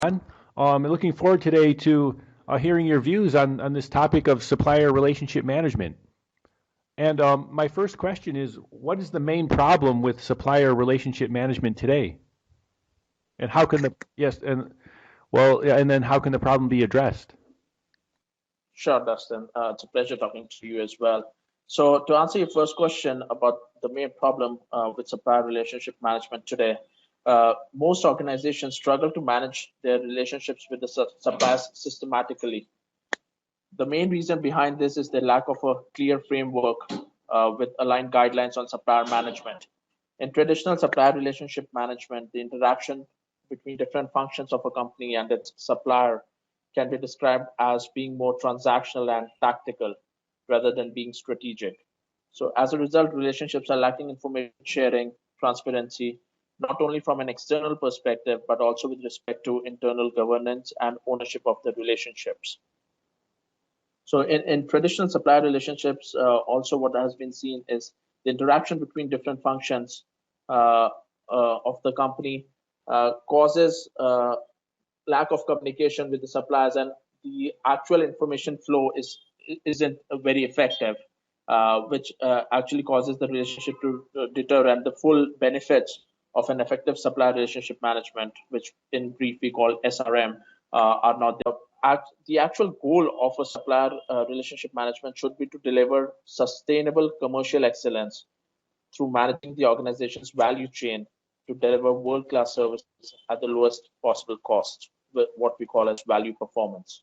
I'm looking forward today to hearing your views on this topic of supplier relationship management. And my first question is, what is the main problem with supplier relationship management today? And how can the, yes, and well, yeah, and then how can the problem be addressed? Sure, Dustin. It's a pleasure talking to you as well. So, to answer your first question about the main problem with supplier relationship management today, most organizations struggle to manage their relationships with the suppliers systematically. The main reason behind this is the lack of a clear framework with aligned guidelines on supplier management. In traditional supplier relationship management, the interaction between different functions of a company and its supplier can be described as being more transactional and tactical rather than being strategic. So, as a result, relationships are lacking information sharing, transparency, not only from an external perspective, but also with respect to internal governance and ownership of the relationships. So in traditional supplier relationships, also what has been seen is the interaction between different functions of the company causes lack of communication with the suppliers, and the actual information flow isn't very effective, which actually causes the relationship to deter, and the full benefits of an effective supplier relationship management, which in brief we call SRM, are not there. The actual goal of a supplier relationship management should be to deliver sustainable commercial excellence through managing the organization's value chain to deliver world-class services at the lowest possible cost, with what we call as value performance.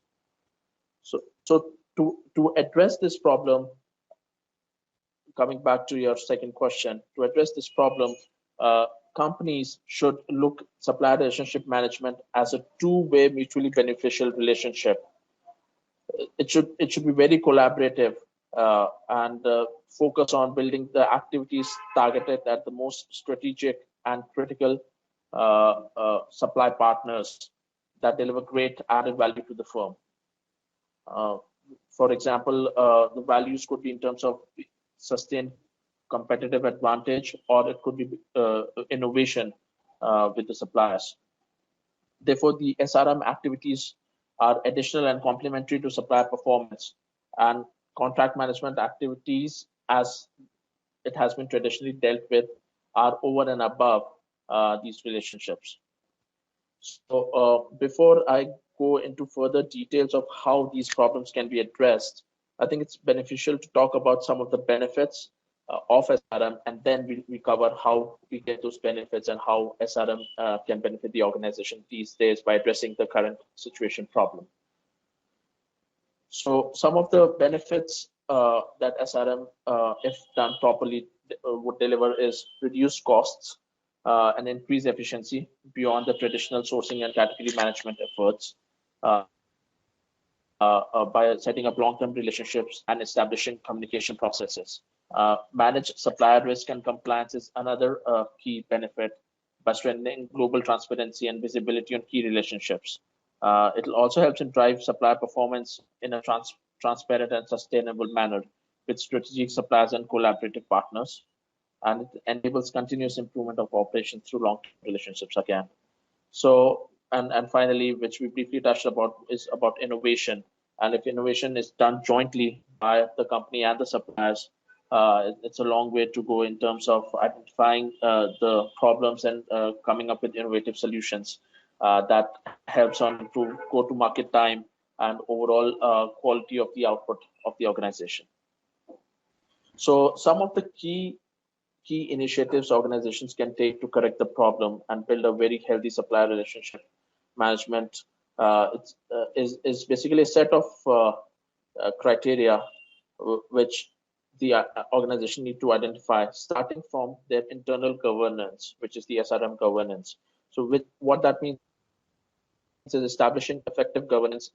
So to address this problem, coming back to your second question, to address this problem, companies should look supplier relationship management as a two-way mutually beneficial relationship. It should be very collaborative and focus on building the activities targeted at the most strategic and critical supply partners that deliver great added value to the firm. For example, the values could be in terms of sustained competitive advantage, or it could be innovation with the suppliers. Therefore, the SRM activities are additional and complementary to supplier performance, and contract management activities, as it has been traditionally dealt with, are over and above these relationships. So before I go into further details of how these problems can be addressed, I think it's beneficial to talk about some of the benefits of SRM, and then we cover how we get those benefits and how SRM can benefit the organization these days by addressing the current situation problem. So some of the benefits that SRM, if done properly, would deliver is reduced costs and increased efficiency beyond the traditional sourcing and category management efforts by setting up long-term relationships and establishing communication processes. Manage supplier risk and compliance is another key benefit by strengthening global transparency and visibility on key relationships. It also helps in drive supplier performance in a transparent and sustainable manner with strategic suppliers and collaborative partners. And it enables continuous improvement of operations through long-term relationships again. So, and finally, which we briefly touched about, is about innovation. And if innovation is done jointly by the company and the suppliers, it's a long way to go in terms of identifying the problems and coming up with innovative solutions that helps on improve go-to-market time and overall quality of the output of the organization. So some of the key initiatives organizations can take to correct the problem and build a very healthy supplier relationship management is basically a set of criteria which the organization need to identify, starting from their internal governance, which is the SRM governance. So with what that means is establishing effective governance,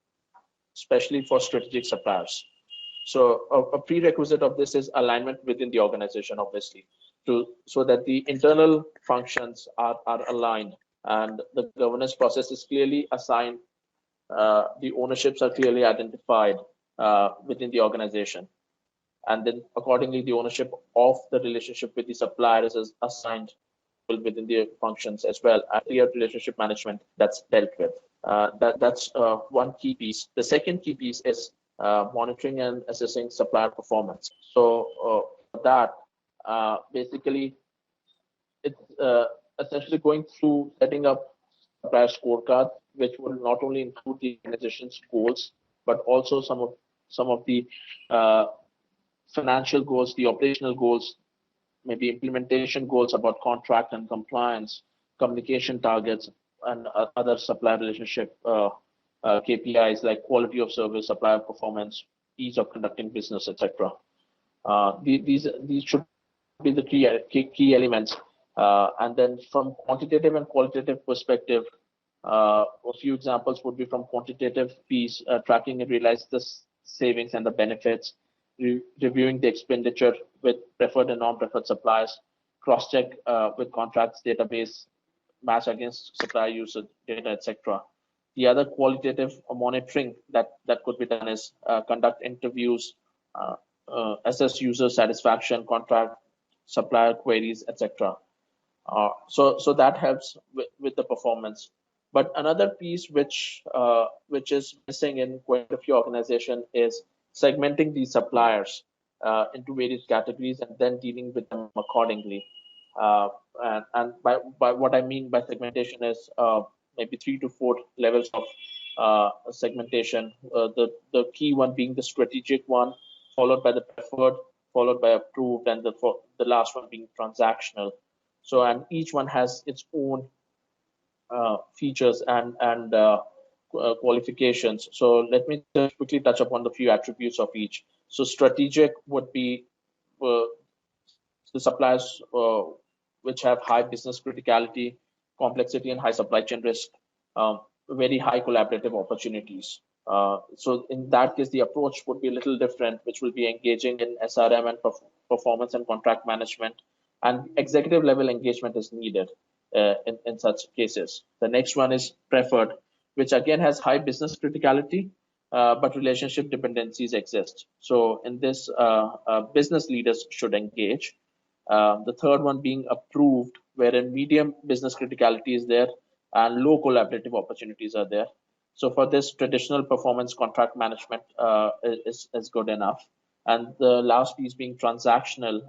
especially for strategic suppliers. So a prerequisite of this is alignment within the organization, obviously, so that the internal functions are aligned and the governance process is clearly assigned, the ownerships are clearly identified within the organization. And then accordingly, the ownership of the relationship with the suppliers is assigned within the functions as well, a clear relationship management that's dealt with. That's one key piece. The second key piece is monitoring and assessing supplier performance. So for that, basically, it's essentially going through setting up supplier scorecard, which will not only include the organization's goals, but also some of the uh, financial goals, the operational goals, maybe implementation goals about contract and compliance, communication targets, and other supplier relationship KPIs like quality of service, supplier performance, ease of conducting business, etc. These should be the key elements. And then from quantitative and qualitative perspective, a few examples would be from quantitative piece, tracking and realize the savings and the benefits, reviewing the expenditure with preferred and non-preferred suppliers, cross-check with contracts database, match against supplier usage data, etc. The other qualitative monitoring that could be done is conduct interviews, assess user satisfaction, contract supplier queries, etc. So that helps with the performance. But another piece which is missing in quite a few organizations is segmenting these suppliers into various categories and then dealing with them accordingly. Uh, and by what I mean by segmentation is maybe 3 to 4 levels of segmentation. The key one being the strategic one, followed by the preferred, followed by approved, and the last one being transactional. So, and each one has its own features and qualifications. So let me just quickly touch upon the few attributes of each. So strategic would be uh, the suppliers which have high business criticality, complexity, and high supply chain risk, very high collaborative opportunities. So in that case, the approach would be a little different, which will be engaging in SRM and performance and contract management, and executive level engagement is needed in such cases. The next one is preferred, which again has high business criticality, but relationship dependencies exist. So in this, business leaders should engage. The third one being approved, wherein medium business criticality is there and low collaborative opportunities are there. So for this, traditional performance contract management is good enough. And the last piece being transactional,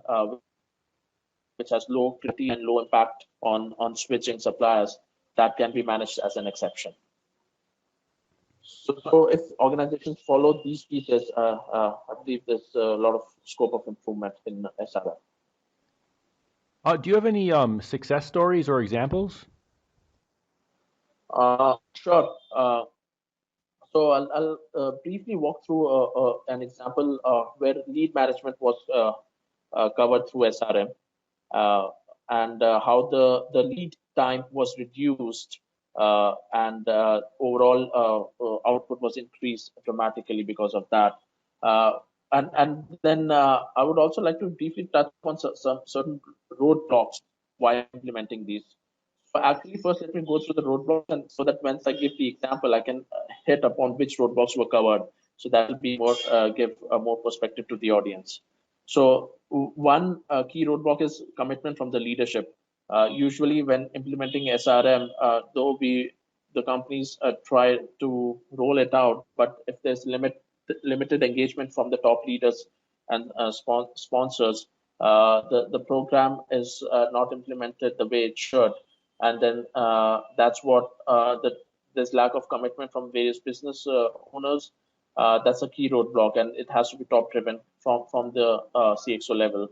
which has low criticality and low impact on switching suppliers, that can be managed as an exception. So if organizations follow these pieces, I believe there's a lot of scope of improvement in SRM. Do you have any success stories or examples? Sure. So I'll briefly walk through an example where lead management was covered through SRM, and how the lead time was reduced, and overall output was increased dramatically because of that. And then I would also like to briefly touch on some certain roadblocks while implementing these. So actually, first let me go through the roadblocks, and so that once I give the example, I can hit upon which roadblocks were covered. So that will be more give more perspective to the audience. So one key roadblock is commitment from the leadership. Usually, when implementing SRM, though the companies try to roll it out, but if there's limited engagement from the top leaders and sponsors, the program is not implemented the way it should, and then that's what there's lack of commitment from various business owners. That's a key roadblock, and it has to be top driven from the CXO level.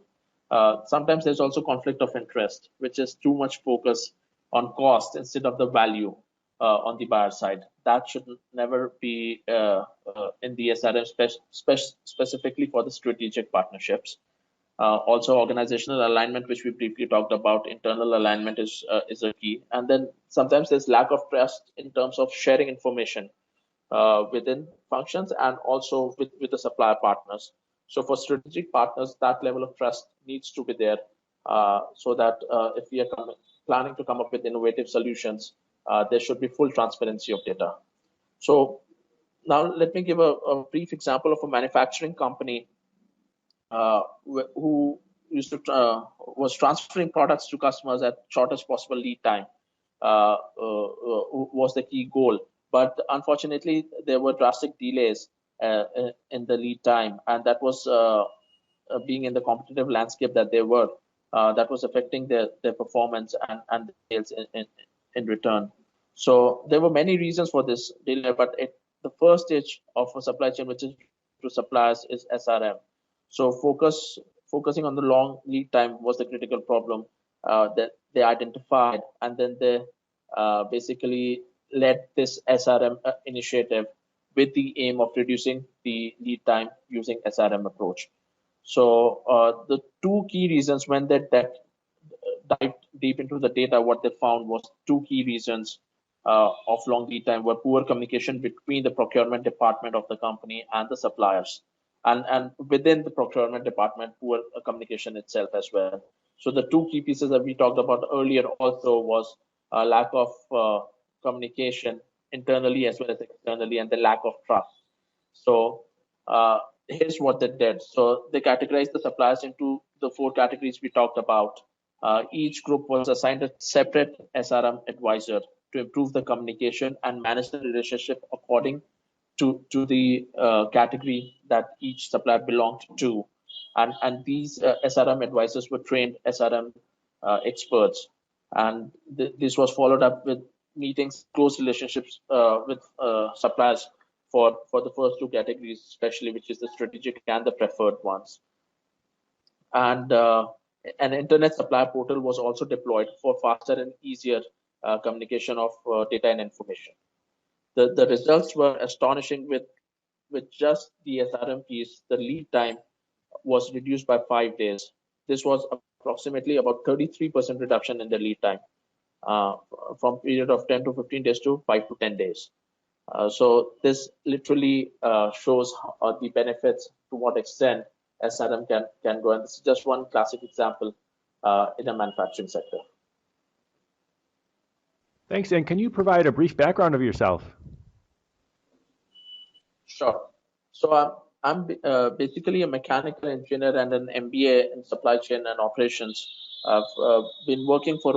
Sometimes there's also conflict of interest, which is too much focus on cost instead of the value on the buyer side. That should never be in the SRM, specifically for the strategic partnerships. Also, organizational alignment, which we briefly talked about, internal alignment is a key. And then sometimes there's lack of trust in terms of sharing information within functions and also with the supplier partners. So for strategic partners, that level of trust needs to be there, so that if we are planning to come up with innovative solutions, there should be full transparency of data. So now let me give a brief example of a manufacturing company who used to was transferring products to customers at shortest possible lead time, was the key goal. but unfortunately, there were drastic delays in the lead time, and that was being in the competitive landscape that they were, that was affecting their performance and sales in return. So there were many reasons for this delay, but the first stage of a supply chain, which is to suppliers, is SRM. So focusing on the long lead time was the critical problem that they identified, and then they basically led this SRM initiative with the aim of reducing the lead time using SRM approach. So the two key reasons when they dived deep into the data, what they found was two key reasons of long lead time were poor communication between the procurement department of the company and the suppliers, and within the procurement department, poor communication itself as well. So the two key pieces that we talked about earlier also was lack of communication internally as well as externally, and the lack of trust. So here's what they did. So they categorized the suppliers into the four categories we talked about. Each group was assigned a separate SRM advisor to improve the communication and manage the relationship according to the category that each supplier belonged to. And these SRM advisors were trained SRM experts. And this was followed up with meetings, close relationships with suppliers for the first two categories, especially, which is the strategic and the preferred ones. And an internet supplier portal was also deployed for faster and easier communication of data and information. The results were astonishing. With just the SRM piece, the lead time was reduced by 5 days. This was approximately about 33% reduction in the lead time from period of 10 to 15 days to 5 to 10 days. So this literally shows the benefits, to what extent SRM can go. And this is just one classic example in a manufacturing sector. Thanks. And can you provide a brief background of yourself? Sure. So I'm basically a mechanical engineer and an MBA in supply chain and operations. I've been working for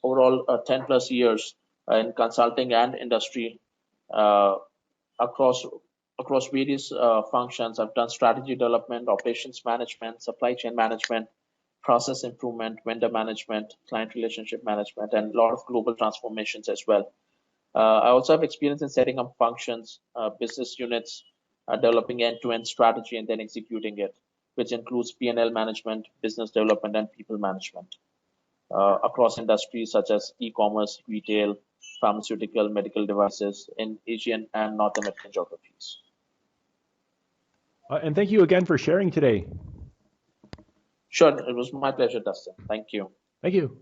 overall 10 plus years in consulting and industry uh, across various functions. I've done strategy development, operations management, supply chain management, process improvement, vendor management, client relationship management, and a lot of global transformations as well. I also have experience in setting up functions, business units, developing end-to-end strategy, and then executing it, which includes P&L management, business development, and people management across industries such as e-commerce, retail, pharmaceutical, medical devices in Asian and North American geographies. And thank you again for sharing today. Sure, it was my pleasure, Dustin. Thank you. Thank you.